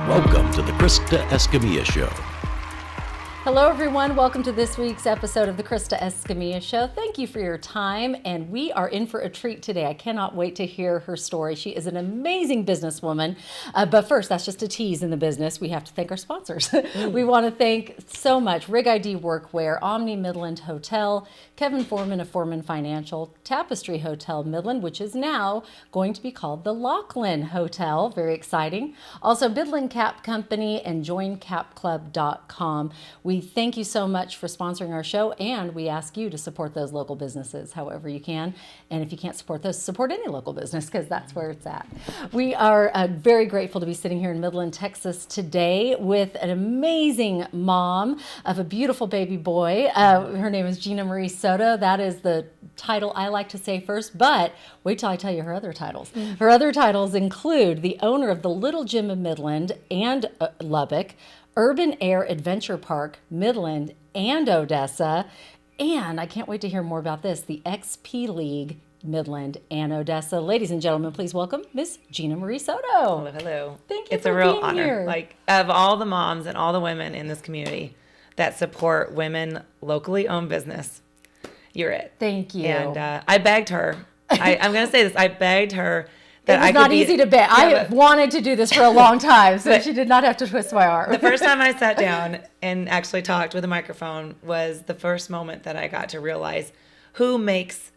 Welcome to the Krista Escamilla Show. Hello, everyone. Welcome to this week's episode of the Krista Escamilla Show. Thank you for your time, and we are in for a treat today. I cannot wait to hear her story. She is an amazing businesswoman, but first, that's just a tease in the business. We have to thank our sponsors. We want to thank so much Rig ID Workwear, Omni Midland Hotel, Kevin Foreman of Foreman Financial, Tapestry Hotel Midland, which is now going to be called the Laughlin Hotel. Very exciting. Also, Midland Cap Company and JoinCapClub.com. We thank you so much for sponsoring our show, and we ask you to support those local businesses however you can. And if you can't support those, support any local business, because that's where it's at. We are very grateful to be sitting here in Midland, Texas today with an amazing mom of a beautiful baby boy. Her name is Ginamarie Soto. That is the title I like to say first, but wait till I tell you her other titles. Her other titles include the owner of the Little Gym Midland and Lubbock, Urban Air Adventure Park, Midland, and Odessa. And I can't wait to hear more about this, the XP League, Midland, and Odessa. Ladies and gentlemen, please welcome Miss Ginamarie Soto. Hello. Thank you it's for a real being honor. here. Like, of all the moms and all the women in this community that support women locally owned business, you're it. Thank you. And I begged her. I'm going to say this. I begged her that it was I not could easy to beg. I have wanted to do this for a long time, so she did not have to twist my arm. The first time I sat down and actually talked with a microphone was the first moment that I got to realize who makes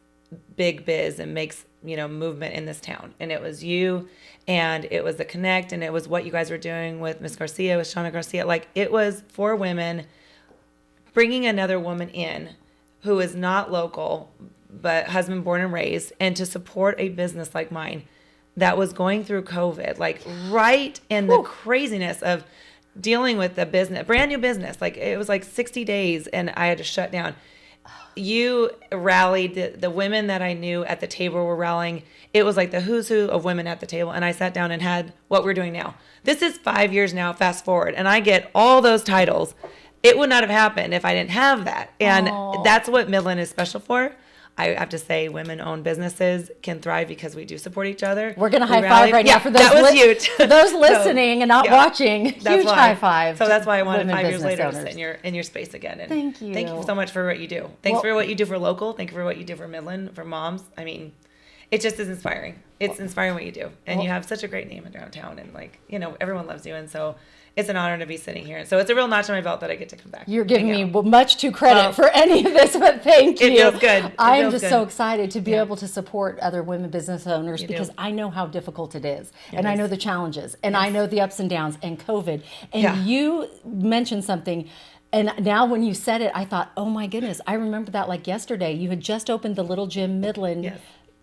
big biz and makes, movement in this town. And it was you, and it was the Connect, and it was what you guys were doing with Miss Garcia, with Shauna Garcia. Like, it was for women, bringing another woman in who is not local, but husband born and raised, and to support a business like mine that was going through COVID, like right in the craziness of dealing with the business, brand new business. Like, it was like 60 days and I had to shut down. You rallied, the women that I knew at the table were rallying. It was like the who's who of women at the table. And I sat down and had what we're doing now. This is 5 years now, fast forward, and I get all those titles. It would not have happened if I didn't have that. And that's what Midland is special for. I have to say, women-owned businesses can thrive because we do support each other. We're going to high five right now for those, that was huge. For those listening and not watching. Huge high five. So that's why I wanted 5 years later to sit in your space again. And thank you. Thank you so much for what you do. Thanks for what you do for local. Thank you for what you do for Midland, for moms. I mean, it just is inspiring. It's inspiring what you do. And you have such a great name around town. And everyone loves you. And so it's an honor to be sitting here. So it's a real notch on my belt that I get to come back. You're giving me much too credit for any of this, but thank you. It feels good. I am just so excited to be able to support other women business owners because I know how difficult it is. And I know the challenges. And I know the ups and downs and COVID. And you mentioned something. And now when you said it, I thought, oh my goodness, I remember that like yesterday. You had just opened the Little Gym Midland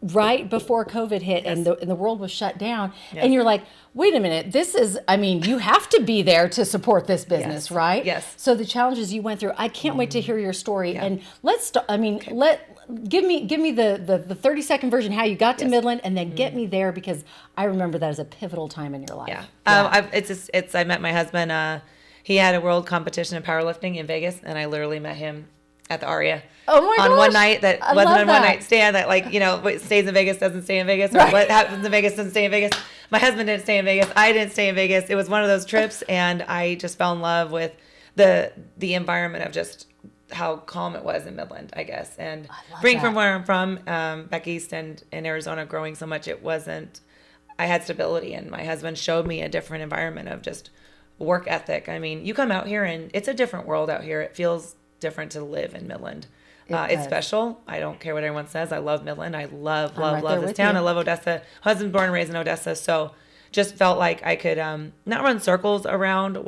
right before COVID hit and the world was shut down. And you're like, wait a minute, this is, you have to be there to support this business, right? Yes. So the challenges you went through, I can't wait to hear your story. And let's start, give me the 30-second version, how you got to Midland, and then get me there because I remember that as a pivotal time in your life. I met my husband, he had a world competition in powerlifting in Vegas, and I literally met him at the Aria. Oh my gosh. On one night that wasn't a one night stand that what stays in Vegas doesn't stay in Vegas, or what happens in Vegas doesn't stay in Vegas. My husband didn't stay in Vegas. I didn't stay in Vegas. It was one of those trips, and I just fell in love with the environment of just how calm it was in Midland, I guess. And being from where I'm from, back east and in Arizona, growing so much, I had stability, and my husband showed me a different environment of just work ethic. You come out here and it's a different world out here. It feels different to live in Midland. It's special. I don't care what everyone says. I love Midland. I love this town. I love Odessa. Husband born and raised in Odessa. So just felt like I could not run circles around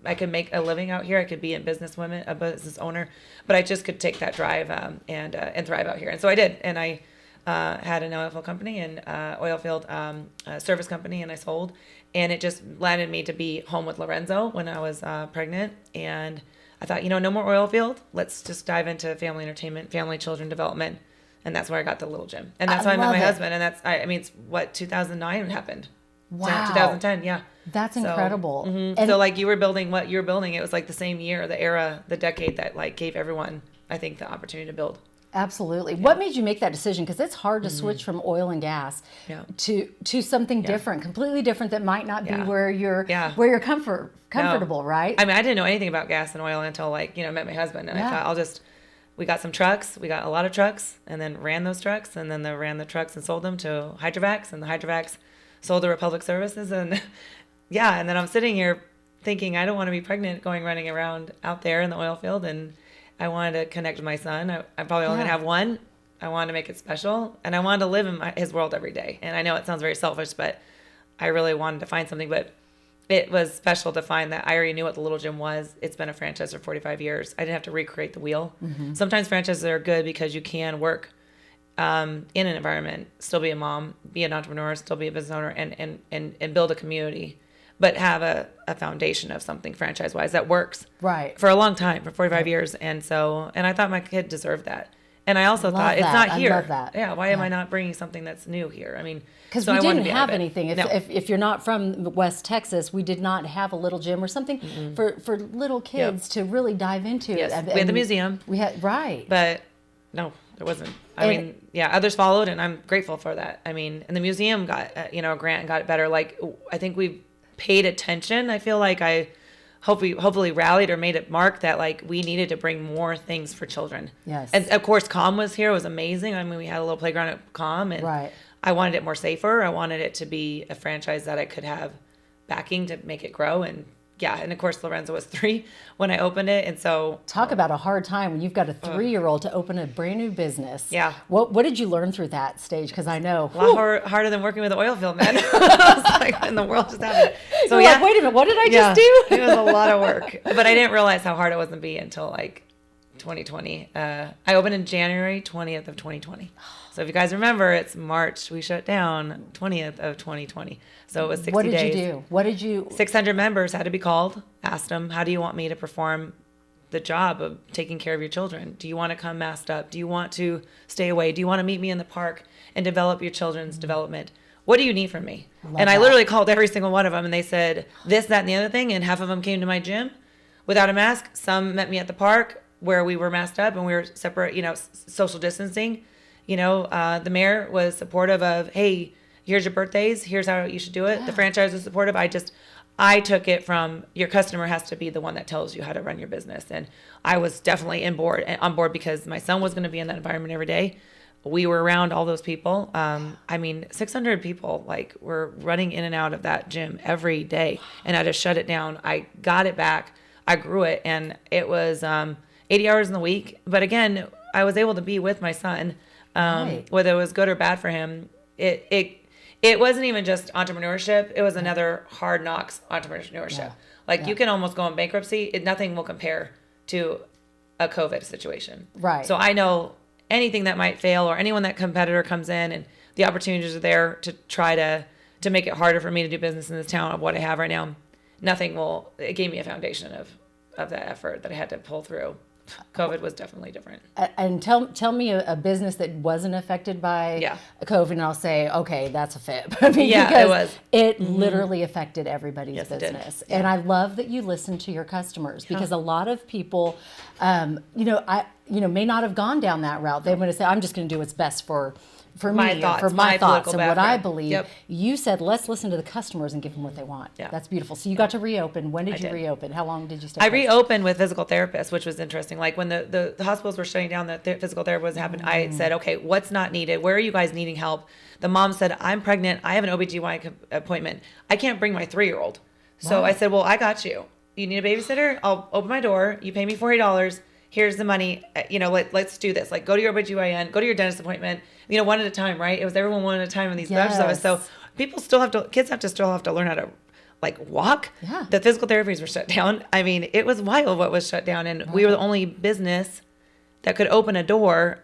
I could make a living out here. I could be a business owner, but I just could take that drive and thrive out here. And so I did. And I had an oil field company and oil field service company, and I sold. And it just landed me to be home with Lorenzo when I was pregnant. And I thought, no more oil field. Let's just dive into family entertainment, family children development. And that's where I got the Little Gym. And that's how I met my husband. And it's what, 2009 happened. Wow. 2010, yeah. That's incredible. And so like you were building what you were building, it was like the same year, the era, the decade that like gave everyone, I think, the opportunity to build. Absolutely. Yeah. What made you make that decision? Because it's hard to switch from oil and gas to something different, completely different that might not be where you're comfortable, right? I mean, I didn't know anything about gas and oil until I met my husband, and I thought we got some trucks, we got a lot of trucks, and then ran those trucks, and then they ran the trucks and sold them to hydrovacs, and the hydrovacs sold to Republic Services, and and then I'm sitting here thinking I don't want to be pregnant running around out there in the oil field, and I wanted to connect with my son. I'm probably only going to have one. I wanted to make it special, and I wanted to live in his world every day. And I know it sounds very selfish, but I really wanted to find something. But it was special to find that I already knew what the Little Gym was. It's been a franchise for 45 years. I didn't have to recreate the wheel. Mm-hmm. Sometimes franchises are good because you can work in an environment, still be a mom, be an entrepreneur, still be a business owner, and build a community, but have a foundation of something franchise-wise that works for a long time, for 45 years. And I thought my kid deserved that. And I also thought, it's not here. I love that. Yeah, why am I not bringing something that's new here? I mean, because we didn't have anything. If you're not from West Texas, we did not have a little gym or something for little kids to really dive into. Yes, we had the museum. We had, But no, there wasn't. I mean, others followed, and I'm grateful for that. I mean, and the museum got, a grant and got it better. Like, I think we paid attention. I feel like I hopefully rallied or made it mark that we needed to bring more things for children. Yes. And of course COM was here. It was amazing. I mean, we had a little playground at COM, and I wanted it more safer. I wanted it to be a franchise that I could have backing to make it grow. And and of course Lorenzo was 3 when I opened it. And so talk about a hard time when you've got a 3-year-old to open a brand new business. Yeah. What did you learn through that stage? Because I know a lot harder than working with the oil field men. I was like, in the world just happened. So like, wait a minute, what did I just do? It was a lot of work, but I didn't realize how hard it was to be until 2020. I opened in January 20th of 2020. So if you guys remember, it's March. We shut down 20th of 2020. So it was 60 days. What did you do? What did you... 600 members had to be called, asked them, how do you want me to perform the job of taking care of your children? Do you want to come masked up? Do you want to stay away? Do you want to meet me in the park and develop your children's development? What do you need from me? I literally called every single one of them, and they said this, that, and the other thing, and half of them came to my gym without a mask. Some met me at the park where we were masked up and we were separate, social distancing. The mayor was supportive of, hey, here's your birthdays, here's how you should do it. The franchise was supportive. I took it from your customer has to be the one that tells you how to run your business. And I was definitely on board because my son was going to be in that environment every day. We were around all those people. 600 people were running in and out of that gym every day, and I just shut it down. I got it back. I grew it, and it was 80 hours in the week. But again, I was able to be with my son, whether it was good or bad for him. It wasn't even just entrepreneurship. It was another hard knocks entrepreneurship. You can almost go in bankruptcy. Nothing will compare to a COVID situation. Right. So I know anything that might fail or anyone that competitor comes in and the opportunities are there to try to make it harder for me to do business in this town of what I have right now. It gave me a foundation of that effort that I had to pull through. COVID was definitely different. And tell me a business that wasn't affected by COVID, and I'll say, okay, that's a fit. Because it was. It literally affected everybody's business. And I love that you listen to your customers because a lot of people, may not have gone down that route. They want to say, I'm just going to do what's best for my me, thoughts, for my thoughts and background. what I believe. Yep. You said, let's listen to the customers and give them what they want. Yeah. That's beautiful. So you got to reopen. When did you reopen? How long did you stay? I reopened with physical therapists, which was interesting. When the hospitals were shutting down, the physical therapy was happening. I said, okay, what's not needed? Where are you guys needing help? The mom said, I'm pregnant. I have an OBGYN appointment. I can't bring my 3-year-old. So I said, well, I got you. You need a babysitter? I'll open my door. You pay me $40. Here's the money. Let's do this. Go to your OBGYN, go to your dentist appointment, one at a time, right? It was everyone one at a time in these offices. So kids still have to learn how to walk. Yeah. The physical therapies were shut down. I mean, it was wild what was shut down. And we were the only business that could open a door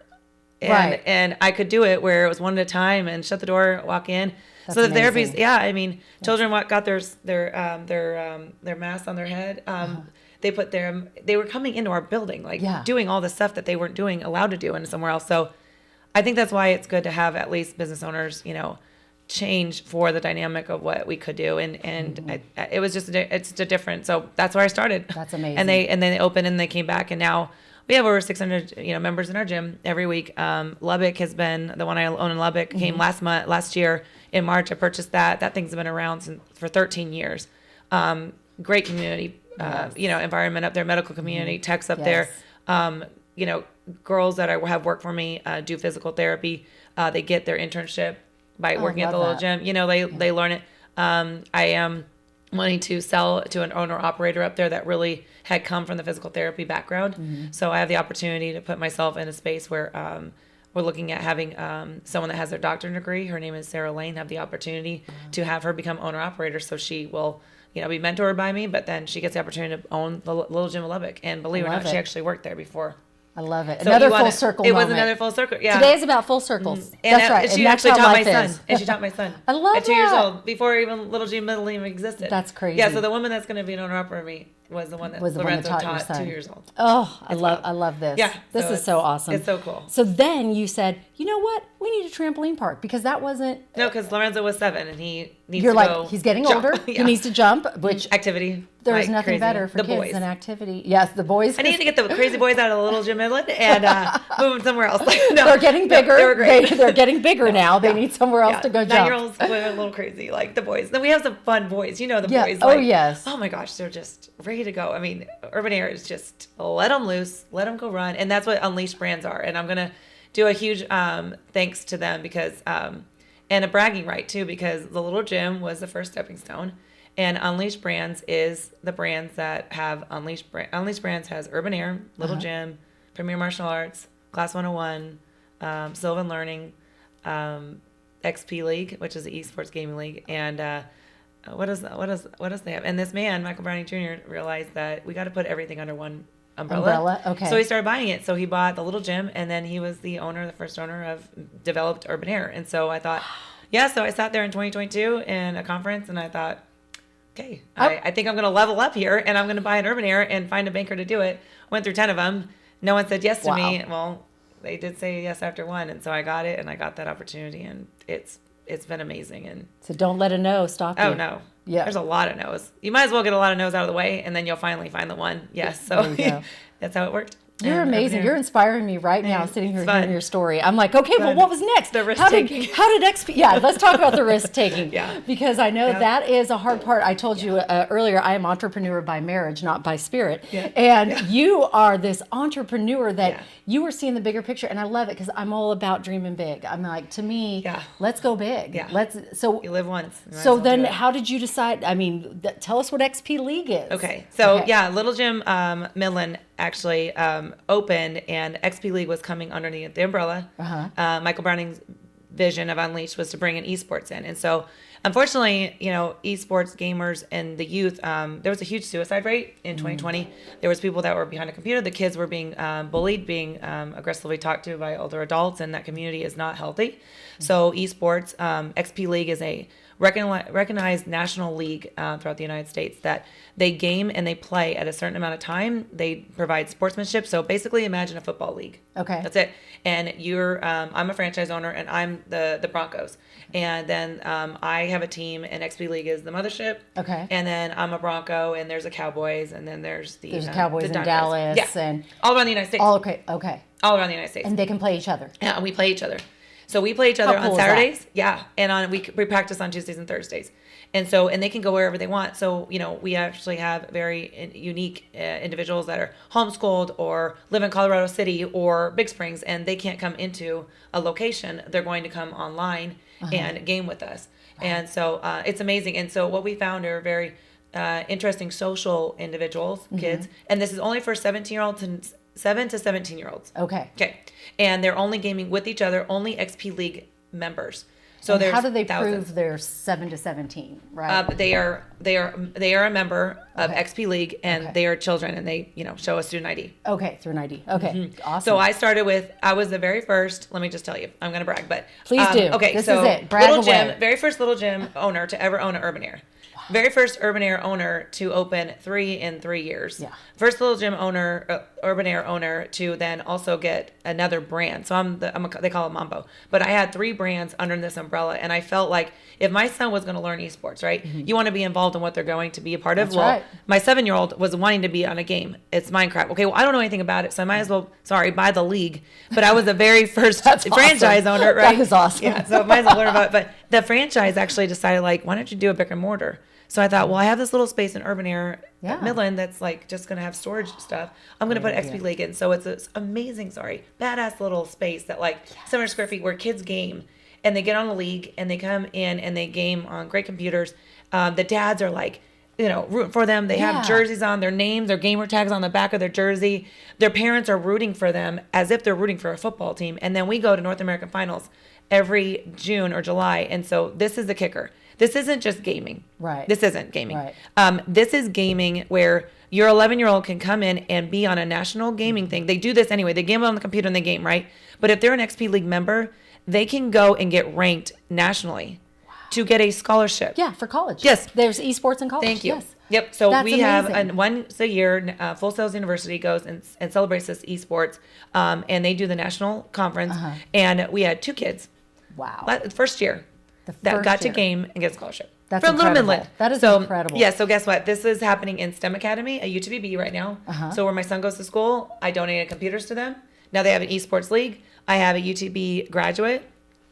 and I could do it where it was one at a time and shut the door, walk in. That's so the amazing. Therapies, children got their masks on their head. They were coming into our building, doing all the stuff that they weren't allowed to do in somewhere else. So I think that's why it's good to have at least business owners, change for the dynamic of what we could do. And it was just, it's a different, so that's where I started. That's amazing. And then they opened and they came back, and now we have over 600, members in our gym every week. Lubbock has been the one I own in Lubbock. Came last year in March. I purchased that. That thing's been around for 13 years. Great community, environment up there, medical community, techs up there. Girls that have worked for me do physical therapy. They get their internship by working at the little gym. They learn it. I am wanting to sell to an owner operator up there that really had come from the physical therapy background. So I have the opportunity to put myself in a space where we're looking at having someone that has their doctorate degree. Her name is Sarah Lane. Have the opportunity to have her become owner operator. So she will, be mentored by me, but then she gets the opportunity to own the Little Gym Lubbock. And believe it or not, she actually worked there before. I love it. So Another full circle moment. It was another full circle. Yeah. Today is about full circles. That's right. And she that's actually how taught my life son. is. And she taught my son. I love at 2 years old, before even Little Gym Midland even existed. That's crazy. Yeah. So the woman that's going to be an owner operator me was the one that Lorenzo taught 2 years old. Oh, I love this. Yeah. This is so awesome. It's so cool. So then you said, you know what? We need a trampoline park because that wasn't. No, because Lorenzo was 7 and he needs to go he's getting jump. older. Yeah. He needs to jump, which activity. There's nothing better for kids than activity. Yes, the boys. I need to get the crazy boys out of the Little Gym Midland and move them somewhere else. They're getting bigger. They were great. They're getting bigger now. They need somewhere else to go jump. 9-year-olds were a little crazy, like the boys. Then we have some fun boys. The boys. Oh, yes. Oh my gosh, they're just ready to go. I mean, Urban Air is just let them loose, let them go run, and that's what Unleashed Brands are. And I'm gonna do a huge thanks to them because and a bragging right too, because the Little Gym was the first stepping stone. And Unleashed Brands is the brands that have Unleashed Brands has Urban Air, Little Gym, Premier Martial Arts, Class 101, Sylvan Learning, XP League, which is the esports gaming league, and what else they have? And this man, Michael Browning Jr., realized that we got to put everything under one umbrella. Okay. So he started buying it. So he bought the Little Gym, and then he was the first owner of developed Urban Air. And so I thought, so I sat there in 2022 in a conference, and I thought, okay, I think I'm going to level up here, and I'm going to buy an Urban Air and find a banker to do it. Went through 10 of them. No one said yes to me. Well, they did say yes after one, and so I got it, and I got that opportunity, and it's been amazing. And so don't let a no stop you. Oh no, yeah, there's a lot of no's. You might as well get a lot of no's out of the way, and then you'll finally find the one. Yes, so that's how it worked. You're amazing. You're inspiring me right now, sitting here hearing your story. I'm like, okay, well, what was next? The risk taking. How did XP? Yeah, let's talk about the risk taking. Yeah, because I know that is a hard part. I told you earlier, I am entrepreneur by marriage, not by spirit. Yeah. And you are this entrepreneur that you were seeing the bigger picture, and I love it because I'm all about dreaming big. I'm like, to me, let's go big. Yeah. So you live once. So then, how did you decide? I mean, tell us what XP League is. Okay. So Little Gym Midland actually opened, and XP League was coming underneath the umbrella. Michael Browning's vision of Unleashed was to bring in esports in, and so unfortunately, esports gamers and the youth, there was a huge suicide rate in 2020. There was people that were behind a computer. The kids were being bullied, being aggressively talked to by older adults, and that community is not healthy. So esports, XP League is a recognized national league throughout the United States that they game and they play at a certain amount of time. They provide sportsmanship. So basically imagine a football league. Okay. That's it. And I'm a franchise owner, and I'm the Broncos. And then I have a team, and XP League is the mothership. Okay. And then I'm a Bronco, and there's a Cowboys, and then there's Cowboys in Dallas. And all around the United States. Okay. All around the United States. And they can play each other. Yeah, and we play each other. So we play each other on Saturdays, and we practice on Tuesdays and Thursdays, and they can go wherever they want. So we actually have very unique individuals that are homeschooled or live in Colorado City or Big Springs, and they can't come into a location. They're going to come online and game with us, and so it's amazing. And so what we found are very interesting social individuals, kids, and this is only for 17-year-olds and 7 to 17-year-olds. Okay. And they're only gaming with each other, only XP League members. So how do they prove they're 7 to 17, right? They are a member of XP League, and they are children, and they show a student ID. Okay, through an ID. Okay, awesome. So I was the very first. Let me just tell you, I'm going to brag, but please do. Okay, this so is it. Brag Little away. Gym, very first Little Gym owner to ever own an Urban Air. Very first Urban Air owner to open 3 in 3 years. Yeah. First Little Gym owner, Urban Air owner to then also get another brand. So they call it Mambo. But I had 3 brands under this umbrella. And I felt like if my son was going to learn esports, right, you want to be involved in what they're going to be a part of. That's right. My 7-year-old was wanting to be on a game. It's Minecraft. Okay, well, I don't know anything about it, so I might as well, buy the league. But I was the very first franchise owner, right? That is awesome. Yeah, so I might as well learn about it. But the franchise actually decided, like, why don't you do a brick and mortar? So I thought, well, I have this little space in Urban Air at Midland that's like just going to have storage stuff. I'm going to put XP League in. So it's this amazing, badass little space that like 700 square feet where kids game and they get on a league and they come in and they game on great computers. The dads are like, rooting for them. They have jerseys on, their names, their gamer tags on the back of their jersey. Their parents are rooting for them as if they're rooting for a football team. And then we go to North American Finals every June or July. And so this is the kicker. This isn't just gaming. Right. This isn't gaming. Right. This is gaming where your 11-year-old can come in and be on a national gaming thing. They do this anyway. They game on the computer and they game, right? But if they're an XP League member, they can go and get ranked nationally to get a scholarship. Yeah, for college. Yes. There's esports in college. Thank you. Yes. Yep. So That's we have amazing. once a year, Full Sails University goes and celebrates this esports, and they do the national conference. And we had 2 kids. Wow. First year. That got to game and get a scholarship. That's from Little incredible. Midland. That is so, incredible. Yeah, so guess what? This is happening in STEM Academy at UTBB right now. So where my son goes to school, I donated computers to them. Now they have an esports league. I have a UTB graduate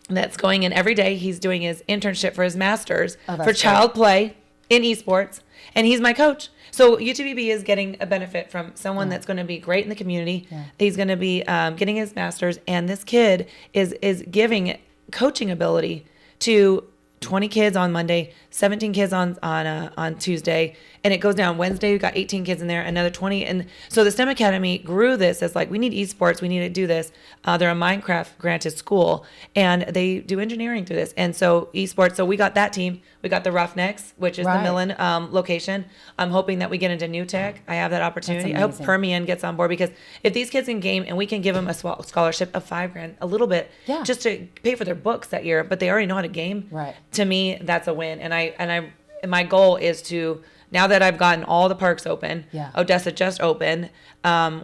that's going in every day. He's doing his internship for his master's for child play in esports, and he's my coach. So UTBB is getting a benefit from someone that's going to be great in the community. He's going to be getting his master's, and this kid is giving coaching ability to 20 kids on Monday, 17 kids on Tuesday, and it goes down. Wednesday, we got 18 kids in there, another 20. And so the STEM Academy grew this as like, we need esports, we need to do this. They're a Minecraft granted school, and they do engineering through this. And so esports, so we got that team. We got the Roughnecks, which is the Millen location. I'm hoping that we get into New Tech. I have that opportunity. I hope Permian gets on board, because if these kids can game and we can give them a scholarship of $5,000, a little bit, just to pay for their books that year, but they already know how to game. Right. To me, that's a win. And my goal is to, now that I've gotten all the parks open, Odessa just opened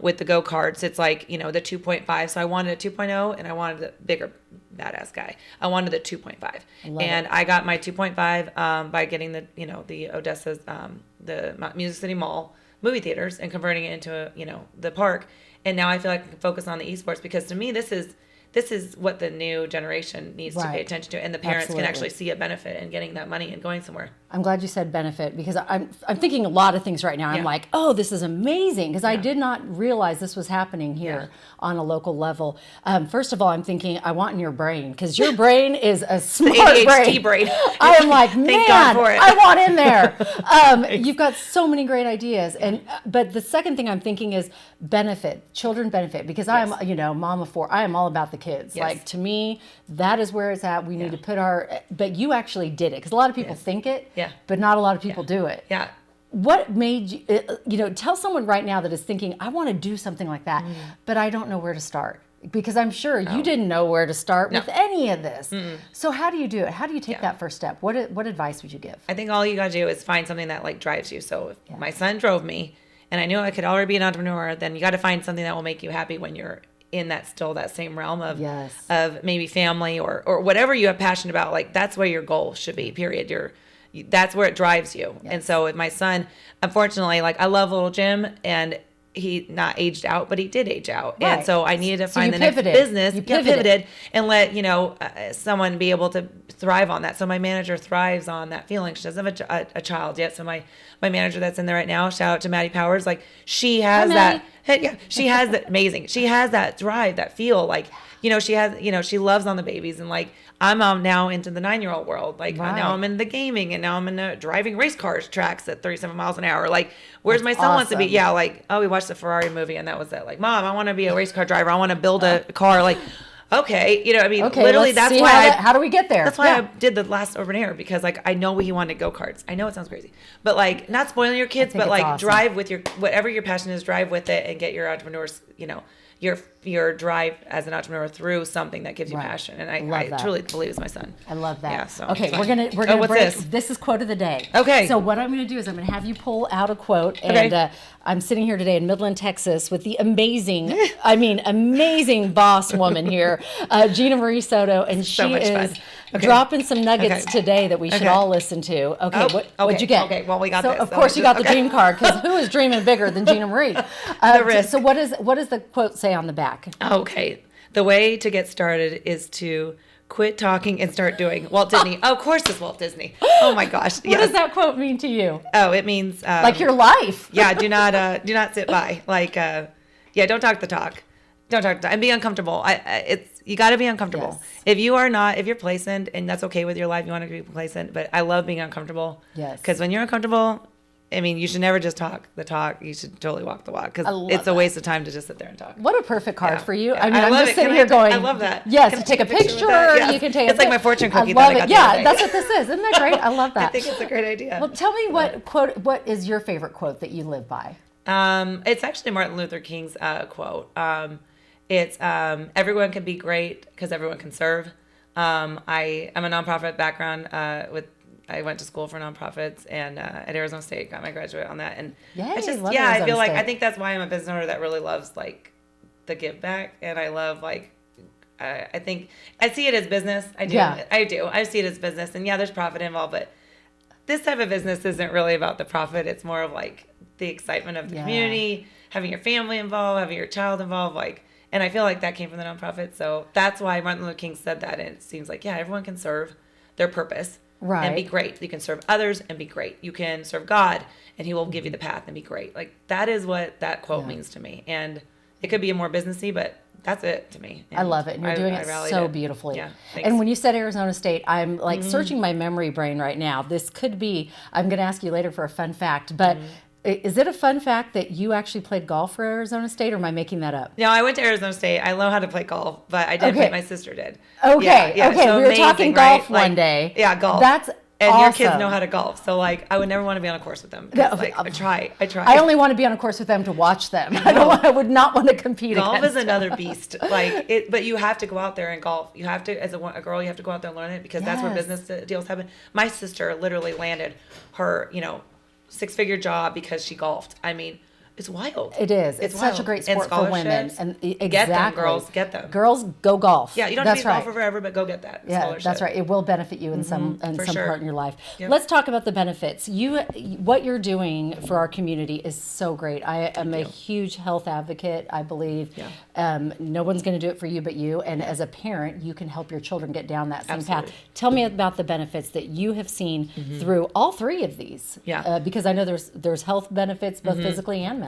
with the go-karts. It's like, the 2.5. So I wanted a 2.0 and I wanted a bigger badass guy. I wanted the 2.5. And I got my 2.5 by getting the Odessa's, the Music City Mall movie theaters and converting it into, the park. And now I feel like I can focus on the esports, because to me, this is what the new generation needs to pay attention to, and the parents can actually see a benefit in getting that money and going somewhere. I'm glad you said benefit, because I'm thinking a lot of things right now. I'm like, oh, this is amazing, because I did not realize this was happening here on a local level. First of all, I'm thinking, I want in your brain, because your brain is a smart ADHD brain. I am like, man, God for it. I want in there. You've got so many great ideas, but the second thing I'm thinking is benefit, children benefit, because I am, mom of 4. I am all about the kids. Like, to me, that is where it's at. We need to put but you actually did it, because a lot of people think it. Yeah. But not a lot of people do it. Yeah. What made you, tell someone right now that is thinking, I want to do something like that, but I don't know where to start. Because I'm sure you didn't know where to start with any of this. So how do you do it? How do you take that first step? What advice would you give? I think all you got to do is find something that like drives you. So if my son drove me and I knew I could already be an entrepreneur, then you got to find something that will make you happy when you're in that same realm of maybe family or whatever you have passion about. Like, that's where your goal should be, period. That's where it drives you. And so with my son, unfortunately, like, I love Little Gym, and he not aged out, but he did age out. And so I needed to find the next business. You pivoted and let, someone be able to thrive on that. So my manager thrives on that feeling. She doesn't have a child yet. So my manager that's in there right now, shout out to Maddie Powers. Like, she has that. She has that amazing. She has that drive, that feel like, she has, she loves on the babies, and like, I'm now into the 9-year-old world. Like, now I'm in the gaming, and now I'm in driving race cars tracks at 37 miles an hour. Like, where's my son wants to be? Yeah, like, oh, we watched the Ferrari movie, and that was it. Like, Mom, I want to be a race car driver. I want to build a car. Like, okay, literally, that's why how do we get there? That's why I did the last Urban Air, because like, I know he wanted go-karts. I know it sounds crazy, but like, not spoiling your kids, but like, drive with whatever your passion is, drive with it, and get your entrepreneurs, your your drive as an entrepreneur through something that gives you Right. passion. And Love I that. truly believe it's my son. I love that. Yeah, so okay, it's fine. we're gonna what's break. this? This is quote of the day. Okay. So what I'm gonna do is I'm gonna have you pull out a quote, Okay. and I'm sitting here today in Midland, Texas, with the amazing boss woman here, Ginamarie Soto, and she So much is fun. Okay. dropping some nuggets Okay. today that we should Okay. all listen to. Okay, what'd you get? Okay, well, we got so this. of So course you got the okay. dream card, because who is dreaming bigger than Ginamarie? The risk. So what does the quote say on the back? Okay. The way to get started is to quit talking and start doing. Walt Disney. Oh, of course it's Walt Disney. Oh my gosh. What does that quote mean to you? Oh, it means Like your life. yeah, do not sit by. Like don't talk the talk. Don't talk the talk. And be uncomfortable. You got to be uncomfortable. Yes. If you're complacent, and that's okay with your life, you want to be complacent, but I love being uncomfortable. Yes. Because when you're uncomfortable, I mean, you should never just talk the talk. You should totally walk the walk, I because love it's a that. waste of time to just sit there and talk. What a perfect card Yeah. for you. Yeah. I mean, I'm love just it. sitting Can here I going, I love that. Yes, Can I take a with picture. that? Yes. You can take It's like my fortune cookie I that love I it. got the Yeah, other day. that's what this is. Isn't that great? I love that. I think it's a great idea. Well, tell me what is your favorite quote that you live by? It's actually Martin Luther King's quote. It's everyone can be great because everyone can serve. I'm a nonprofit background. I went to school for nonprofits, and at Arizona State got my graduate on that. And Yay, I just love I Arizona feel like State. I think that's why I'm a business owner that really loves like the give back, and I love like. I think I see it as business. I do. Yeah. I do. I see it as business, and yeah, there's profit involved, but this type of business isn't really about the profit. It's more of like the excitement of the community, having your family involved, having your child involved, like. And I feel like that came from the nonprofit, so that's why Martin Luther King said that. And it seems like everyone can serve their purpose, Right. and be great. You can serve others and be great. You can serve God, and He will give you the path and be great. Like that is what that quote means to me. And it could be a more businessy, but that's it to me. I love it. And you're doing it rallied so beautifully. Yeah. Thanks. And when you said Arizona State, I'm like searching my memory brain right now. This could be, I'm going to ask you later for a fun fact, but is it a fun fact that you actually played golf for Arizona State, or am I making that up? No, I went to Arizona State. I know how to play golf, but I didn't Okay. play. My sister did. Okay. Yeah, Okay. so We were amazing, talking right? golf one day. Yeah, golf. That's and awesome. your kids know how to golf, so like I would never want to be on a course with them. 'Cause, No, like I try. I only want to be on a course with them to watch them. I would not want to compete Golf against is another beast. Like it, but you have to go out there and golf. You have to, as a girl, you have to go out there and learn it, because that's where Yes. business deals happen. My sister literally landed her, 6-figure job because she golfed. I mean, it's wild. It is. It's such a wild. great And sport for women. scholarships. And exactly. Get them, girls. Get them. Girls, go golf. Yeah, you don't have That's to be a right. golfer forever, but go get that Yeah, scholarship. that's right. It will benefit you in some for sure. part in your life. Yep. Let's talk about the benefits. What you're doing for our community is so great. I am a huge health advocate. I believe no one's going to do it for you but you. And as a parent, you can help your children get down that same Absolutely. path. Tell me about the benefits that you have seen through all three of these. Yeah. Because I know there's health benefits both physically and mentally.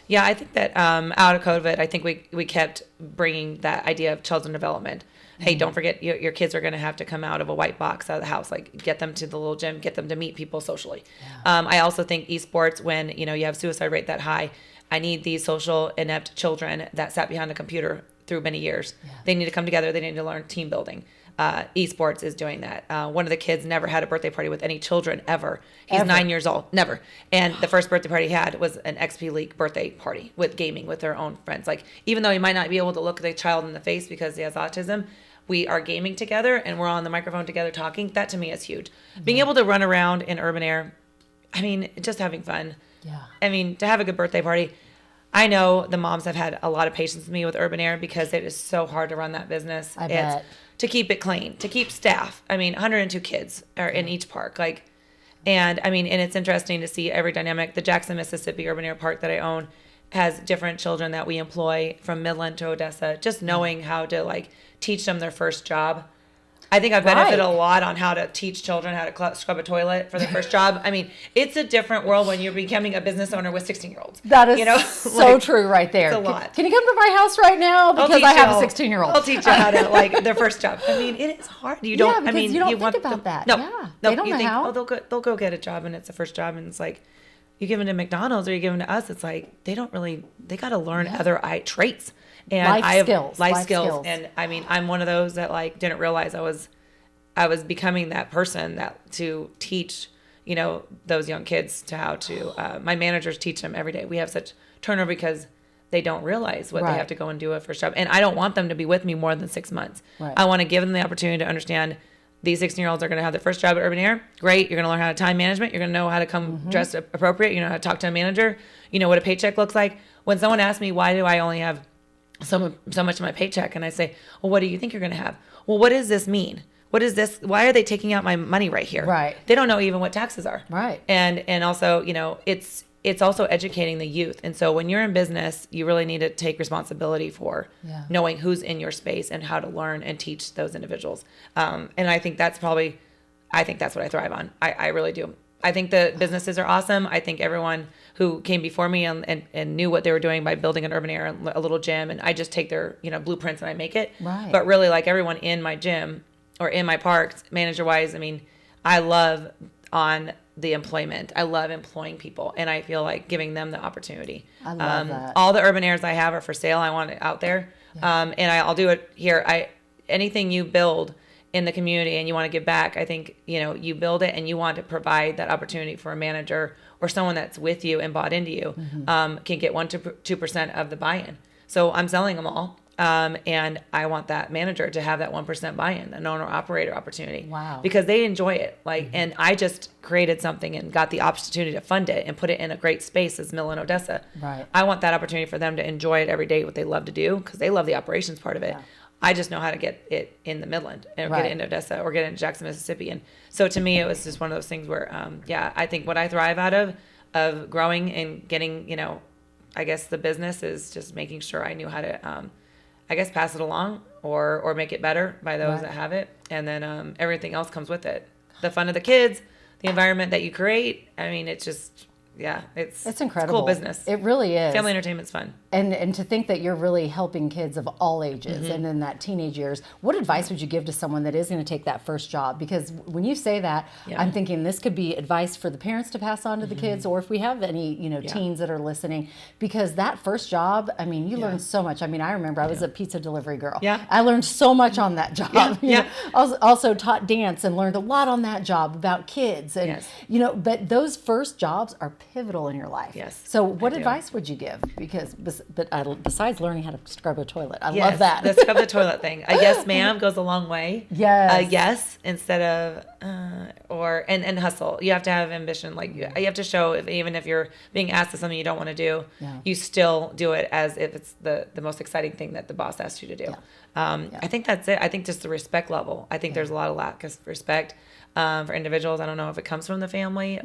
Yeah, I think that out of COVID, I think we kept bringing that idea of children development. Hey, don't forget your kids are going to have to come out of a white box out of the house. Like get them to the little gym, get them to meet people socially. I also think esports, when you have suicide rate that high, I need these social inept children that sat behind a computer through many years. They need to come together. They need to learn team building. Esports is doing that. One of the kids never had a birthday party with any children ever. He's 9 years old, never. And the first birthday party he had was an XP League birthday party with gaming with their own friends. Like, even though he might not be able to look the child in the face because he has autism, we are gaming together and we're on the microphone together talking. That to me is huge. Being able to run around in urban air, I mean, just having fun. Yeah. I mean, to have a good birthday party. I know the moms have had a lot of patience with me with urban air because it is so hard to run that business. I bet. To keep it clean, to keep staff. I mean, 102 kids are in each park. And it's interesting to see every dynamic. The Jackson, Mississippi Urban Air Park that I own has different children that we employ from Midland to Odessa, just knowing how to teach them their first job. I think I've benefited a lot on how to teach children how to scrub a toilet for their first job. I mean, it's a different world when you're becoming a business owner with 16-year-olds. That is so true right there. It's a lot. Can you come to my house right now? Because I have a 16-year-old. I'll teach you how to their first job. I mean, it is hard. You don't. Yeah, because you don't think about that. No, Yeah, no. they don't You know think, how. they'll go get a job, and it's the first job, and it's like you give them to McDonald's or you give them to us. It's like they don't really. They got to learn other traits and Life skills. life skills. And I mean, I'm one of those that didn't realize I was becoming that person that to teach, those young kids to how to, my managers teach them every day. We have such turnover because they don't realize what Right. they have to go and do a first job. And I don't want them to be with me more than 6 months. Right. I want to give them the opportunity to understand these 16-year-olds are going to have their first job at Urban Air. Great. You're going to learn how to time management. You're going to know how to come dressed appropriate. You know how to talk to a manager. You know what a paycheck looks like. When someone asks me, why do I only have so much of my paycheck? And I say, well, what do you think you're going to have? Well, what does this mean? What is this? Why are they taking out my money right here? Right. They don't know even what taxes are. Right. And also, you know, it's also educating the youth. And so when you're in business, you really need to take responsibility for knowing who's in your space and how to learn and teach those individuals. And I think that's what I thrive on. I really do. I think the businesses are awesome. I think everyone who came before me and knew what they were doing by building an Urban Air and a little gym, and I just take their, you know, blueprints and I make it. Right. But really, like everyone in my gym or in my parks, manager wise, I mean, I love on the employment. I love employing people, and I feel like giving them the opportunity. I love that. All the Urban Airs I have are for sale. I want it out there. And I'll do it here. Anything you build in the community and you want to give back, I think, you know, you build it and you want to provide that opportunity for a manager or someone that's with you and bought into you, can get 1 to 2% of the buy-in. So I'm selling them all. And I want that manager to have that 1% buy-in, an owner operator opportunity. Wow. Because they enjoy it. Like, and I just created something and got the opportunity to fund it and put it in a great space as Mill and Odessa. Right. I want that opportunity for them to enjoy it every day, what they love to do, because they love the operations part of it. Yeah. I just know how to get it in the Midland and Right. get it in Odessa or get it in Jackson, Mississippi. And so to me, it was just one of those things where, I think what I thrive out of growing and getting, you know, I guess the business is just making sure I knew how to, pass it along or make it better by those Right. that have it. And then everything else comes with it. The fun of the kids, the environment that you create. I mean, it's just, it's incredible. It's a cool business. It really is. Family entertainment's fun. And to think that you're really helping kids of all ages Mm-hmm. and in that teenage years, what advice would you give to someone that is going to take that first job? Because when you say that, Yeah. I'm thinking this could be advice for the parents to pass on to the kids, or if we have any, you know, teens that are listening, because that first job, I mean, you learn so much. I mean, I remember I was a pizza delivery girl. Yeah. I learned so much on that job. You Yeah. know, I was also taught dance and learned a lot on that job about kids. And, Yes. you know, but those first jobs are pivotal in your life. Yes, So what I do. advice would you give? Because, besides learning how to scrub a toilet, I Yes, love that. the scrub the toilet thing. A yes, ma'am goes a long way. Yes. A yes instead of and hustle. You have to have ambition. Like you have to show even if you're being asked to something you don't want to do, you still do it as if it's the most exciting thing that the boss asked you to do. I think that's it. I think just the respect level. I think there's a lot of lack of respect for individuals. I don't know if it comes from the family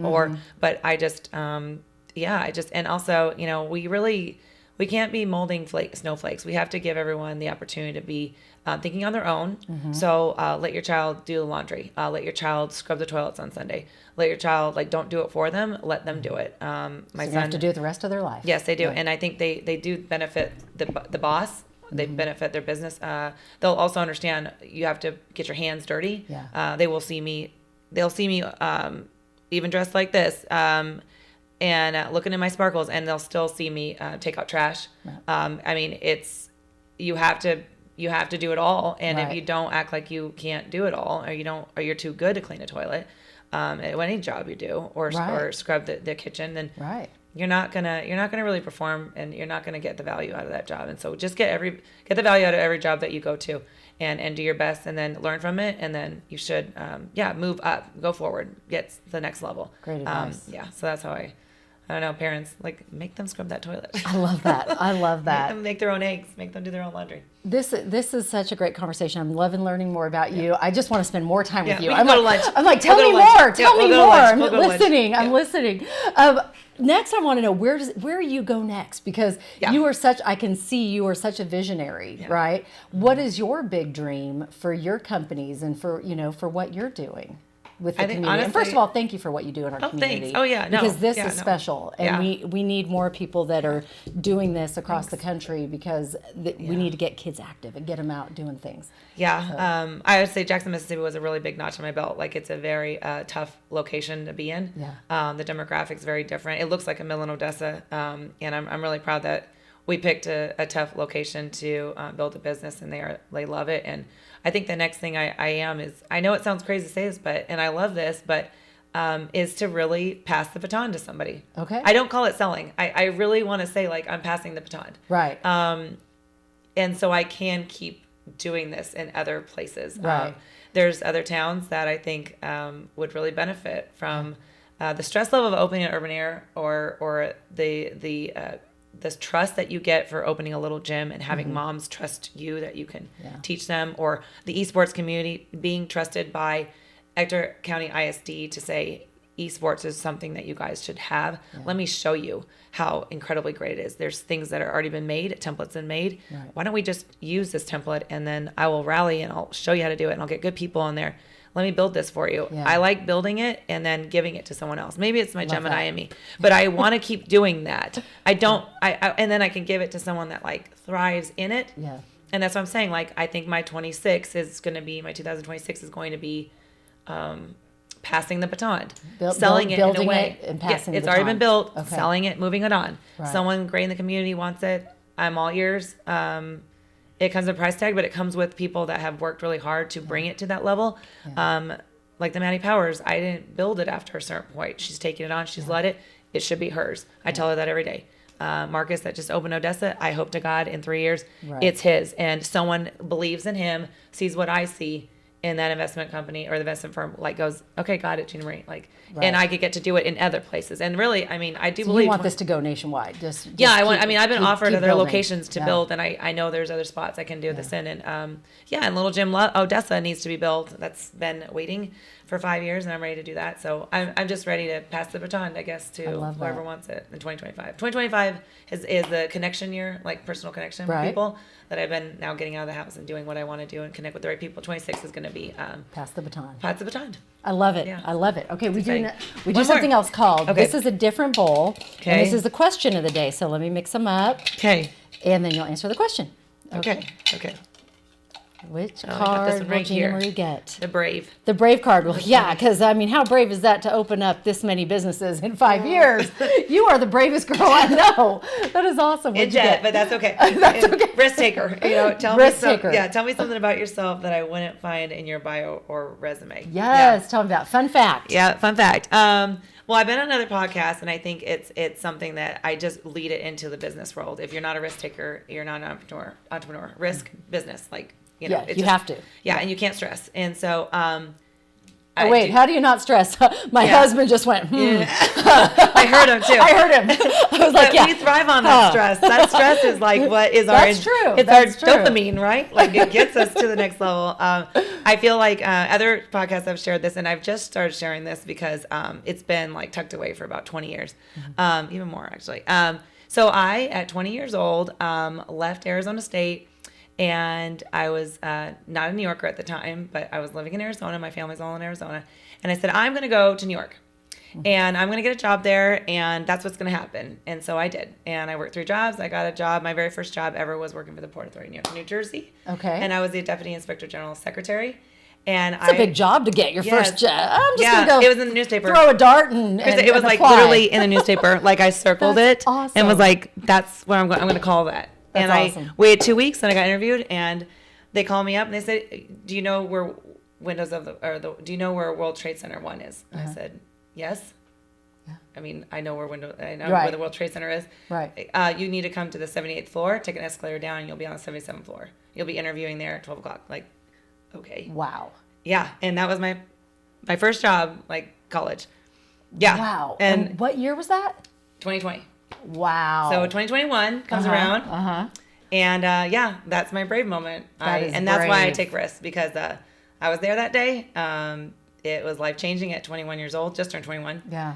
but I just and also, you know, we can't be molding snowflakes. We have to give everyone the opportunity to be thinking on their own. So let your child do the laundry. Let your child scrub the toilets on Sunday. Let your child, don't do it for them. Let them do it. My They son have to do it the rest of their life. Yes, they do. And I think they do benefit the boss. They benefit their business. They'll also understand you have to get your hands dirty. Yeah. They'll see me even dressed like this. And looking at my sparkles, and they'll still see me take out trash. Right. I mean, you have to do it all, and if Right. you don't act like you can't do it all, or you're too good to clean a toilet, any job you do, or scrub the kitchen, then Right. you're not gonna really perform, and you're not gonna get the value out of that job. And so just get the value out of every job that you go to, and do your best, and then learn from it, and then you should move up, go forward, get to the next level. Great advice. So that's how I don't know, parents, make them scrub that toilet. I love that. I love that. Make them make their own eggs. Make them do their own laundry. This is such a great conversation. I'm loving learning more about you. I just want to spend more time with you. We can go to lunch. I'm like, tell We'll me go to more. lunch. Tell Yeah, me we'll go to more. lunch. I'm We'll go to lunch. listening. Yeah. I'm listening. Next, I want to know where you go next, because you are I can see you are such a visionary, right? What is your big dream for your companies and for what you're doing with the community? Honestly, and first of all, thank you for what you do in our community. Thanks. Oh, yeah. No. Because this Yeah, is no. special, and we need more people that are doing this across the country, because we need to get kids active and get them out doing things. Yeah. I would say Jackson, Mississippi was a really big notch on my belt. It's a very tough location to be in. Yeah. The demographics very different. It looks like a mill in Odessa. And I'm really proud that we picked a tough location to build a business, and they love it. And I think the next thing I am is, I know it sounds crazy to say this, and I love this, but is to really pass the baton to somebody. Okay. I don't call it selling. I really want to say like I'm passing the baton. Right. And so I can keep doing this in other places. Right. There's other towns that I think would really benefit from the stress level of opening an urban air or the trust that you get for opening a little gym and having moms trust you that you can teach them, or the esports community being trusted by Ector County ISD to say esports is something that you guys should have. Let me show you how incredibly great it is. There's things that are already been made, templates been made. Right. Why don't we just use this template, and then I will rally and I'll show you how to do it, and I'll get good people in there. Let me build this for you. I like building it and then giving it to someone else. Maybe it's my Gemini in me, but I want to keep doing that. I don't, and then I can give it to someone that like thrives in it. Yeah. And that's what I'm saying. Like, I think my 2026 is going to be passing the baton, selling it in a way. And passing it's the already baton. been built, Okay. selling it, moving it on. Right. Someone great in the community wants it. I'm all ears. It comes with a price tag, but it comes with people that have worked really hard to bring it to that level. Like the Maddie Powers, I didn't build it after a certain point. She's taken it on. She's led it. It should be hers. I tell her that every day. Marcus that just opened Odessa, I hope to God in 3 years, it's his. And someone believes in him, sees what I see in that investment company or the investment firm, like goes, okay, got it, Ginamarie. Like, and I could get to do it in other places. And really, I mean, I do believe. You want this to go nationwide? I've been offered other locations to build, and I know there's other spots I can do this in. And and Little Gym Odessa needs to be built. That's been waiting for 5 years, and I'm ready to do that. So I'm just ready to pass the baton, I guess, to whoever wants it in 2025. 2025 is the connection year, like personal connection with people that I've been now getting out of the house and doing what I want to do and connect with the right people. 26 is going to be pass the baton. Pass the baton. I love it. Yeah. I love it. Okay, we do One something more. else called. Okay. This is a different bowl. Okay. And this is the question of the day. So let me mix them up. Okay. And then you'll answer the question. Okay. Which I got card this one will right here. Ginamarie get? The brave. The brave card. Well, yeah, because I mean, how brave is that to open up this many businesses in 5 years? You are the bravest girl I know. That is awesome. What'd you get? But that's okay. That's okay. Risk taker. Tell me something about yourself that I wouldn't find in your bio or resume. Yes, tell me about it. Fun fact. Yeah, fun fact. Well, I've been on another podcast, and I think it's something that I just lead it into the business world. If you're not a risk taker, you're not an entrepreneur. Risk business, like. You have to. Yeah, and you can't stress. And so, how do you not stress? My husband just went, I heard him too. I heard him. I was like, we thrive on that stress. That stress is like what is our That's true. It's That's our true. dopamine, right? Like it gets us to the next level. I feel like other podcasts I've shared this, and I've just started sharing this because it's been like tucked away for about 20 years, even more actually. So I, at 20 years old, left Arizona State. And I was not a New Yorker at the time, but I was living in Arizona. My family's all in Arizona. And I said, I'm going to go to New York. And I'm going to get a job there, and that's what's going to happen. And so I did. And I worked 3 jobs. I got a job. My very first job ever was working for the Port Authority of New Jersey. Okay. And I was the Deputy Inspector General's secretary. And it's a big job to get your first job. I'm just going to go. It was in the newspaper. Throw a dart and it was like apply. literally in the newspaper. Like I circled it awesome. and was like, that's what I'm going to call that. That's awesome. I waited 2 weeks, and I got interviewed, and they called me up and they said, "Do you know where do you know where World Trade Center 1 is?" I said, "Yes." Yeah. I mean, I know where where the World Trade Center is. Right. You need to come to the 78th floor, take an escalator down, and you'll be on the 77th floor. You'll be interviewing there at 12 o'clock. Like, okay. Wow. Yeah, and that was my first job, like college. Yeah. Wow. And what year was that? 2020. Wow. So 2021 comes around. And that's my brave moment. That's why I take risks, because I was there that day. It was life changing at 21 years old, just turned 21. Yeah.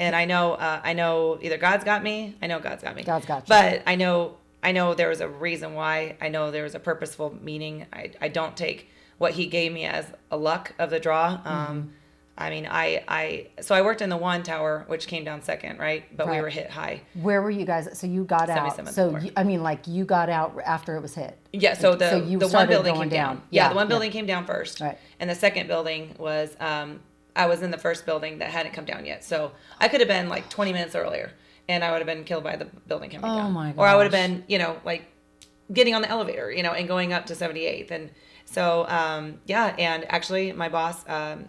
And I know either God's got me. I know God's got me. God's got you. But I know there was a reason why. I know there was a purposeful meaning. I don't take what He gave me as a luck of the draw. I mean, so I worked in the 1 tower, which came down second, right? But we were hit high. Where were you guys? So you got out. So you got out after it was hit. Yeah. So the one building came down. Yeah, the one building came down first. Right. And the second building was, I was in the first building that hadn't come down yet. So I could have been like 20 minutes earlier, and I would have been killed by the building coming down. Oh my gosh. Or I would have been, like getting on the elevator, and going up to 78th. So, and actually my boss,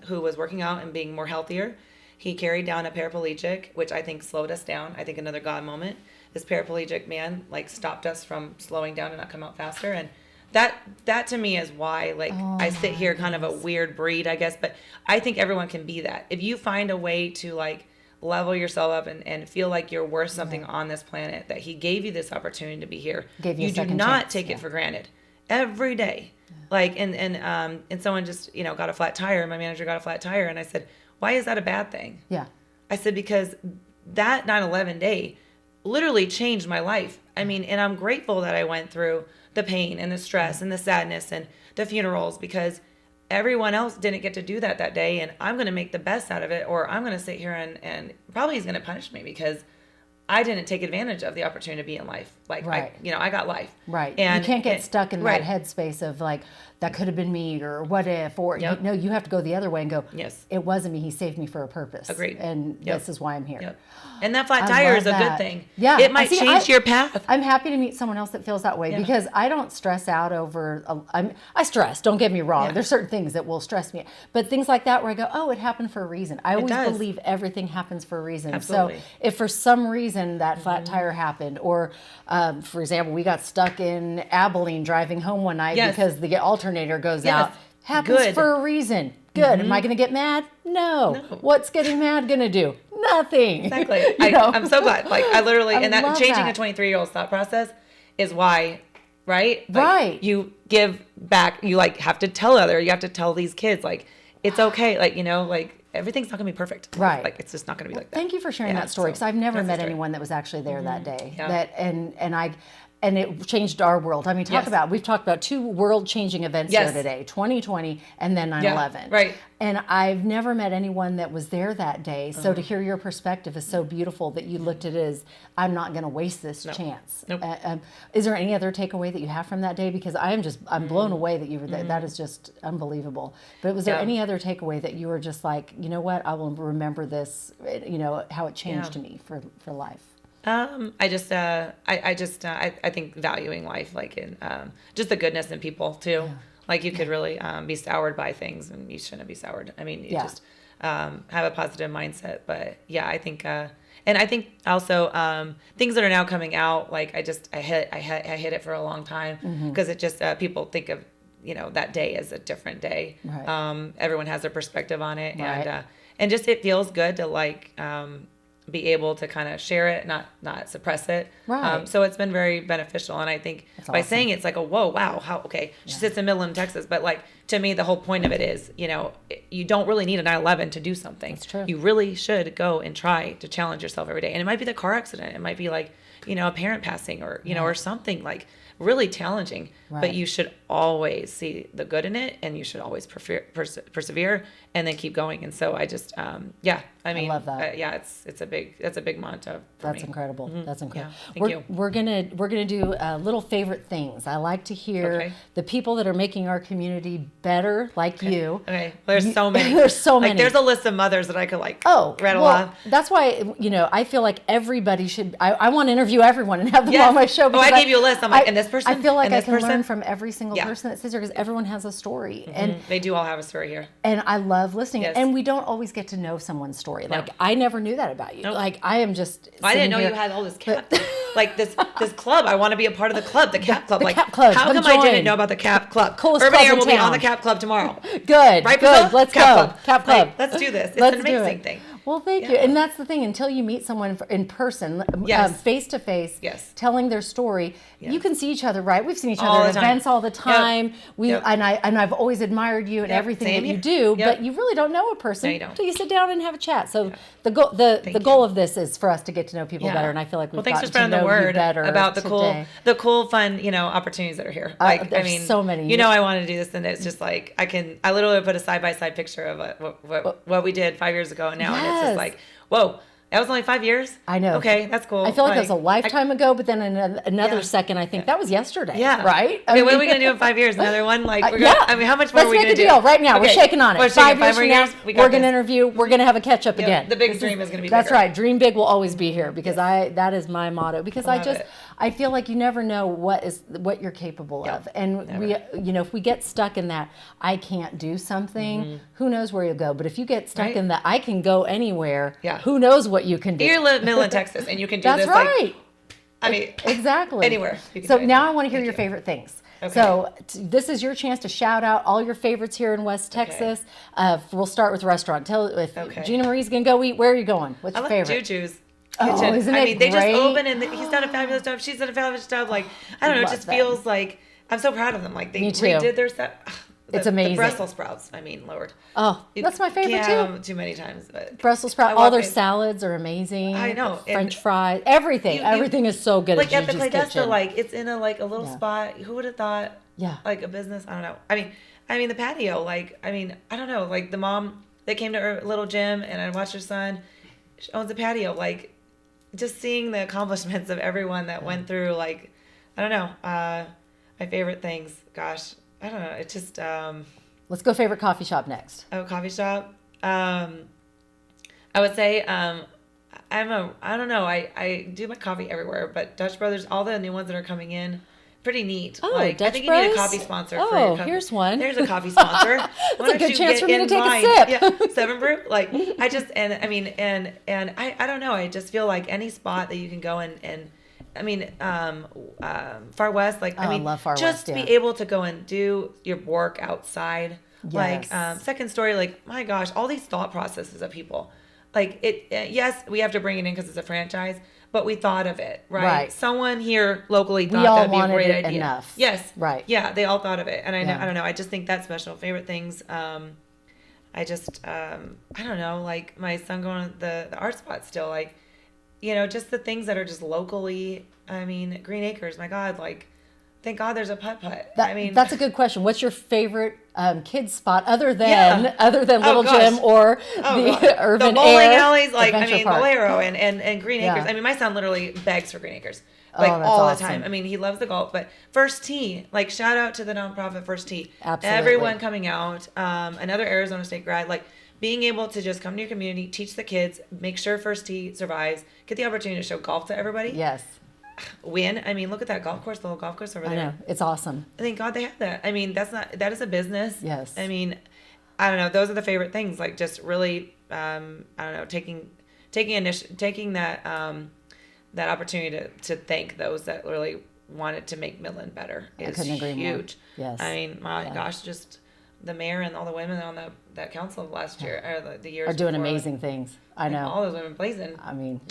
who was working out and being more healthier, he carried down a paraplegic, which I think slowed us down. I think another God moment. This paraplegic man like stopped us from slowing down and not come out faster. And that to me is why I sit here kind of a weird breed, I guess. But I think everyone can be that. If you find a way to like level yourself up and feel like you're worth something on this planet, that he gave you this opportunity to be here. You do not take it for granted every day. Like, and someone just, got a flat tire. My manager got a flat tire. And I said, why is that a bad thing? Yeah. I said, because that 9/11 day literally changed my life. I mean, and I'm grateful that I went through the pain and the stress and the sadness and the funerals, because everyone else didn't get to do that day. And I'm going to make the best out of it, or I'm going to sit here and probably he's going to punish me because I didn't take advantage of the opportunity to be in life. Like, right. I got life. Right. And you can't get stuck in that headspace of like, that could have been me, or what if, or no, you have to go the other way and go, yes, it wasn't me. He saved me for a purpose. Agreed. And this is why I'm here. Yep. And that flat tire is a good thing. Yeah. It might change your path. I'm happy to meet someone else that feels that way because I don't stress out over, I stress, don't get me wrong. There's certain things that will stress me, but things like that where I go, oh, it happened for a reason. I always believe everything happens for a reason. Absolutely. So if for some reason that flat tire happened, or for example, we got stuck in Abilene driving home one night because the alternator goes out, happens for a reason. Good. Am I going to get mad? No. What's getting mad going to do? Nothing. Exactly. I'm so glad. Like, I literally, and that changing a 23-year-old's thought process is why, right? Like, right. You give back. You have to you have to tell these kids, like, it's okay. Like, like everything's not going to be perfect. Right. Like, it's just not going to be like that. Thank you for sharing that story. Because I've never met anyone that was actually there that day. Yeah. And it changed our world. I mean, we've talked about two world-changing events here today, 2020 and then 9/11. Yeah, right. And I've never met anyone that was there that day. So to hear your perspective is so beautiful that you looked at it as, I'm not going to waste this chance. Nope. Is there any other takeaway that you have from that day? Because I'm blown away that you were there. That is just unbelievable. But was there any other takeaway that you were just like, you know what, I will remember this, how it changed me for life? I think valuing life, like in just the goodness in people too. Yeah. Like you could really be soured by things, and you shouldn't be soured. I mean, you just have a positive mindset. But yeah, I think, and I think also things that are now coming out. Like I hit it for a long time because it just people think of that day as a different day. Right. Everyone has their perspective on it, and just it feels good to be able to kind of share it, not suppress it. Right. So it's been very beneficial. And I think by saying it's like, wow, she sits in Midland, Texas. But like, to me, the whole point of it is, you don't really need a 9/11 to do something. That's true. You really should go and try to challenge yourself every day. And it might be the car accident. It might be like, a parent passing or, or something like really challenging. Right. But you should always see the good in it, and you should always persevere and then keep going. And so I just, I love that. That's a big motto for me. That's incredible. Mm-hmm. That's incredible. Yeah, thank you. We're gonna do little favorite things. I like to hear the people that are making our community better, like you. Okay. There's so many. There's so many. There's a list of mothers that I could rattle off. That's why I feel like everybody should. I want to interview everyone and have them on my show. I gave you a list. I'm like, and this person. I feel like I can learn from every single person that sits here, because everyone has a story, and they do all have a story here. And I love listening. Yes. And we don't always get to know someone's story. Like I never knew that about you. Nope. Like I am just. I didn't know you had all this cap. Like this club. I want to be a part of the club, the Cap Club. The Cap Club. How come I didn't know about the Cap Club? Coolest Urban club Air will in be town. on the Cap Club tomorrow. Good. Right, good. Let's go. Cap Club. Like, let's do this. It's an amazing thing. Well, thank you. And that's the thing. Until you meet someone in person, face to face, telling their story, you can see each other, right? We've seen each other at events all the time. And I've always admired you and everything that you do, but you really don't know a person until you sit down and have a chat. So the goal of this is for us to get to know people better, and I feel like we've gotten to know you better about the cool, fun, opportunities that are here. Like, so many. I want to do this, and it's just like I literally put a side-by-side picture of what we did 5 years ago and now, and it's just like, whoa. That was only 5 years? I know. Okay, that's cool. I feel like that was a lifetime ago, but then another second, I think that was yesterday. Yeah. Right? Okay, what are we going to do in 5 years? Another one? Like, we're gonna, how much more are we going to do? Let's make a deal right now. Okay. We're shaking on it. We're 5 years from now, we're going to interview. We're going to have a catch up again. The big dream is going to be That's bigger. right. Dream big will always be here, because that is my motto. Because I feel like you never know what you're capable of. And if we get stuck in that, I can't do something, who knows where you'll go. But if you get stuck in that, I can go anywhere, who knows what you can do. You're in Midland, Texas, and you can do That's this. right. Exactly. Anywhere. So now I want to hear your favorite things. Okay. So this is your chance to shout out all your favorites here in West Texas. We'll start with restaurant. Tell if Ginamarie's going to go eat, where are you going? What's your favorite? Juju's. Oh, isn't it great? They just open and he's done a fabulous job. She's done a fabulous job. Like, I don't know, it just feels like I'm so proud of them. Like, they redid their stuff. It's amazing. The Brussels sprouts. I mean, Lord. Oh, that's my favorite too. Yeah, too many times. But Brussels sprouts. All their salads are amazing. I know. French fries. Everything. Everything is so good. Like at the Claytesta, Kitchen. Like it's in a little spot. Who would have thought? Yeah. Like a business. I don't know. I mean the patio. Like I don't know. Like the mom that came to her Little Gym and I watched her son. She owns a patio. Like just seeing the accomplishments of everyone that went through. Like I don't know. My favorite things. Gosh, I don't know. It's just. Let's go favorite coffee shop next. Oh, coffee shop. I would say I don't know. I do my coffee everywhere, but Dutch Brothers, all the new ones that are coming in, pretty neat. Oh, like, Dutch I think Bros? You need a coffee sponsor. Oh, for your coffee. Here's one. There's a coffee sponsor. That's a good chance for me to take a sip. Yeah, 7 Brew. Like I just and I don't know. I just feel like any spot that you can go and. Far West, I love Far just West, be able to go and do your work outside. Yes. Like, second story, like, my gosh, all these thought processes of people. Like, yes, we have to bring it in because it's a franchise, but we thought of it, right? Someone here locally thought that'd be a great idea. Enough. Yes. Right. Yeah, they all thought of it. And I don't know, I just think that's special. Favorite things, I don't know, like, my son going to the art spot still, like, just the things that are just locally, Green Acres, my God, like, thank God there's a putt-putt. That's a good question. What's your favorite kids spot other than Little Gym or the Urban the bowling Air alleys, like Park. Bolero and Green Acres. My son literally begs for Green Acres, all the time. He loves the golf, but First Tee, like shout out to the nonprofit First Tee. Absolutely. Everyone coming out, another Arizona State grad, like being able to just come to your community, teach the kids, make sure First Tee survives, get the opportunity to show golf to everybody. Yes. Win. Look at that golf course, the little golf course over there. I know. It's awesome. Thank God they have that. That is a business. Yes. I don't know. Those are the favorite things. Like just really, I don't know, taking that opportunity to thank those that really wanted to make Midland better is huge. Yes. Gosh, just the mayor and all the women on that council last year or the years are doing before, amazing things. I know. All those women blazing.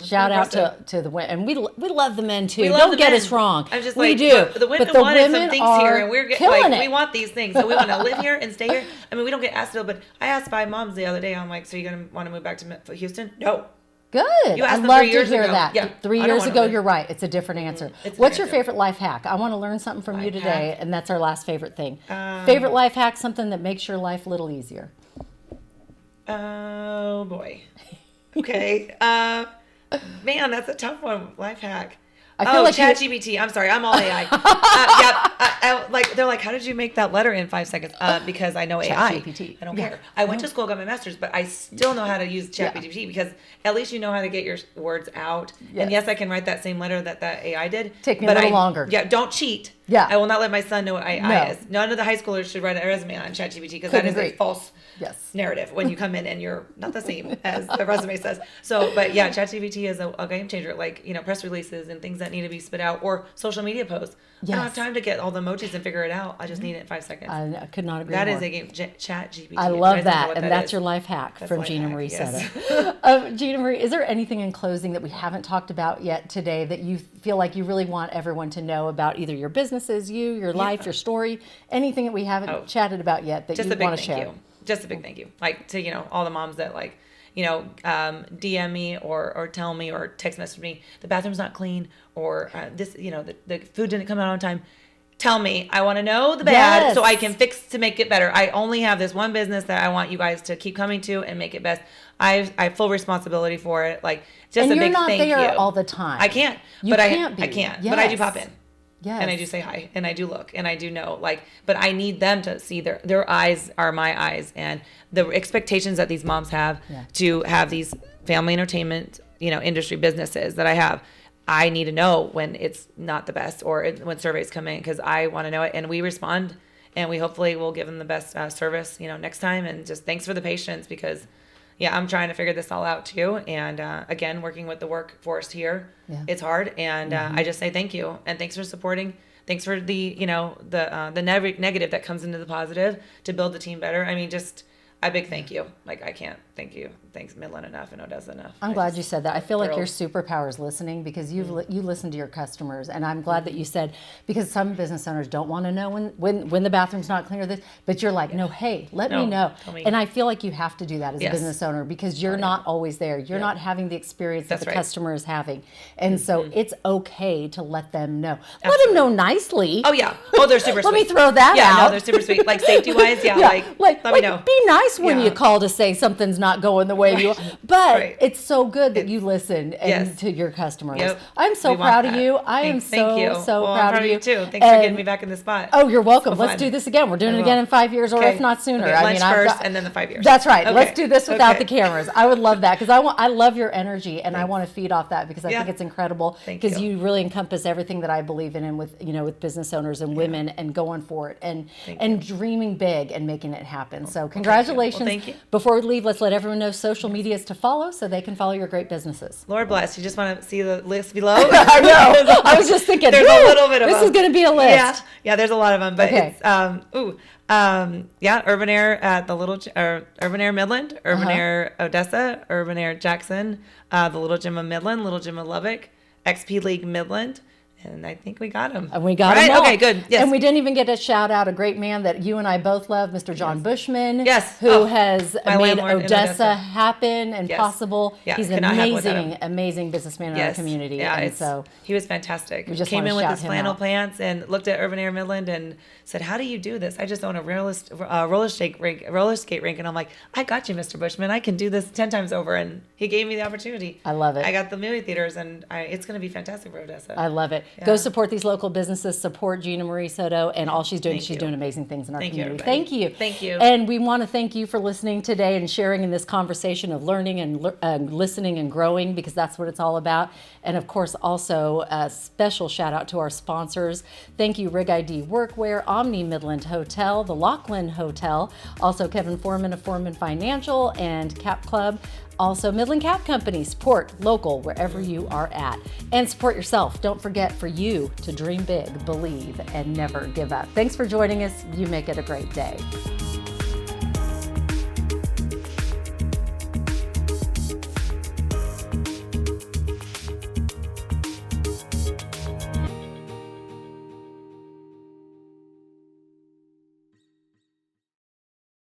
Shout out to the women, and we love the men too. Don't get us wrong. I'm just we do. The women wanted some things here, and we're like, we want these things, so we want to live here and stay here. We don't get asked to, but I asked 5 moms the other day. I'm like, so you're gonna want to move back to Houston? No. Good. I love to hear ago. that. Yeah, 3 years ago, you're right. It's a different answer. What's your favorite life hack? I want to learn something from you today, and that's our last favorite thing. Favorite life hack, something that makes your life a little easier. Oh, boy. Okay. Man, that's a tough one. Life hack. I feel like ChatGPT. I'm sorry. I'm all AI. They're like, how did you make that letter in 5 seconds? Because I know AI. ChatGPT. I don't care. I went to school, got my master's, but I still know how to use ChatGPT because at least you know how to get your words out. Yes. And yes, I can write that same letter that AI did. Take me a little longer. Yeah, don't cheat. Yeah. I will not let my son know what AI is. None of the high schoolers should write a resume on ChatGPT because that is a false narrative when you come in and you're not the same as the resume says. So, but yeah, ChatGPT is a game changer. Like, press releases and things that need to be spit out or social media posts. Yes. I don't have time to get all the emojis and figure it out. I just need it in 5 seconds. I could not agree more. That is a game. ChatGPT. I love that. And that's your life hack from Ginamarie Soto. Ginamarie, is there anything in closing that we haven't talked about yet today that you feel like you really want everyone to know about either your businesses, your life, your story, anything that we haven't chatted about yet that you want to share? Just a big thank you. Like to, all the moms that DM me or tell me or text message me, the bathroom's not clean or this, the food didn't come out on time. Tell me. I want to know the bad so I can fix to make it better. I only have this one business that I want you guys to keep coming to and make it best. I have full responsibility for it. Like just a big thank you. And you're not there all the time. I can't. I can't. Yes. But I do pop in. Yes. And I do say hi and I do look and I do know but I need them to see their eyes are my eyes and the expectations that these moms have to have these family entertainment, industry businesses that I have. I need to know when it's not the best or when surveys come in, because I want to know it, and we respond, and we hopefully will give them the best service, next time. And just thanks for the patience, because I'm trying to figure this all out too. And again, working with the workforce here, it's hard. And I just say thank you, and thanks for supporting. Thanks for the negative that comes into the positive to build the team better. I mean, just a big thank you. Like, I can't thank you. Thanks Midland enough and Odessa enough. I'm glad you said that. I feel like your superpower is listening, because you listen to your customers. And I'm glad that you said, because some business owners don't want to know when the bathroom's not clean or this, but you're like, no, hey, let me know. And I feel like you have to do that as a business owner, because you're not always there. You're not having the experience that the customer is having. And so it's okay to let them know. Absolutely. Let them know nicely. Oh, yeah. Oh, they're super sweet. Let me throw that out. Yeah, no, they're super sweet. Like, safety-wise, let me know. Be nice when you call to say something's not going the way you want. But it's so good that you listen to your customers. Yep. I'm so proud of you. I am so proud of you too. Thanks for getting me back in the spot. Oh, you're welcome. Let's do this again. We're doing it again in 5 years, or if not sooner. Okay, lunch first and then the 5 years. That's right. Okay. Let's do this without the cameras. I would love that, because I love your energy, and I want to feed off that, because I think it's incredible, because you really encompass everything that I believe in, and with business owners and women, and going for it, and dreaming big and making it happen. So congratulations. Thank you. Before we leave, let's let everyone know social media is to follow, so they can follow your great businesses. Lord bless. You just want to see the list below? I know. I was just thinking, there's a little bit of this is going to be a list. Yeah, there's a lot of them, but it's Urban Air at the Urban Air Midland, Urban Air Odessa, Urban Air Jackson, the Little Gym of Midland, Little Gym of Lubbock, XP League Midland. And I think we got him. And we got him all. Okay, good. Yes. And we didn't even get to shout out a great man that you and I both love, Mr. John Bushman. Yes. Who has made Odessa happen and possible. Yeah, he's an amazing businessman in our community. Yeah, and so he was fantastic. We just came in with his flannel out. pants and looked at Urban Air Midland and said, "How do you do this? I just own a roller skate rink." And I'm like, "I got you, Mr. Bushman. I can do this 10 times over." And he gave me the opportunity. I love it. I got the movie theaters, and it's going to be fantastic for Odessa. I love it. Yeah. Go support these local businesses. Support Ginamarie Soto, and all she's doing. She's doing amazing things in our community. Thank you. Thank you. And we want to thank you for listening today and sharing in this conversation of learning and listening and growing, because that's what it's all about. And of course, also a special shout out to our sponsors. Thank you, Rig ID Workwear, Omni Midland Hotel, the Laughlin Hotel, also Kevin Foreman of Foreman Financial, and Cap Club. Also, Midland Cap Company. Support local wherever you are at. And support yourself. Don't forget, for you to dream big, believe, and never give up. Thanks for joining us. You make it a great day.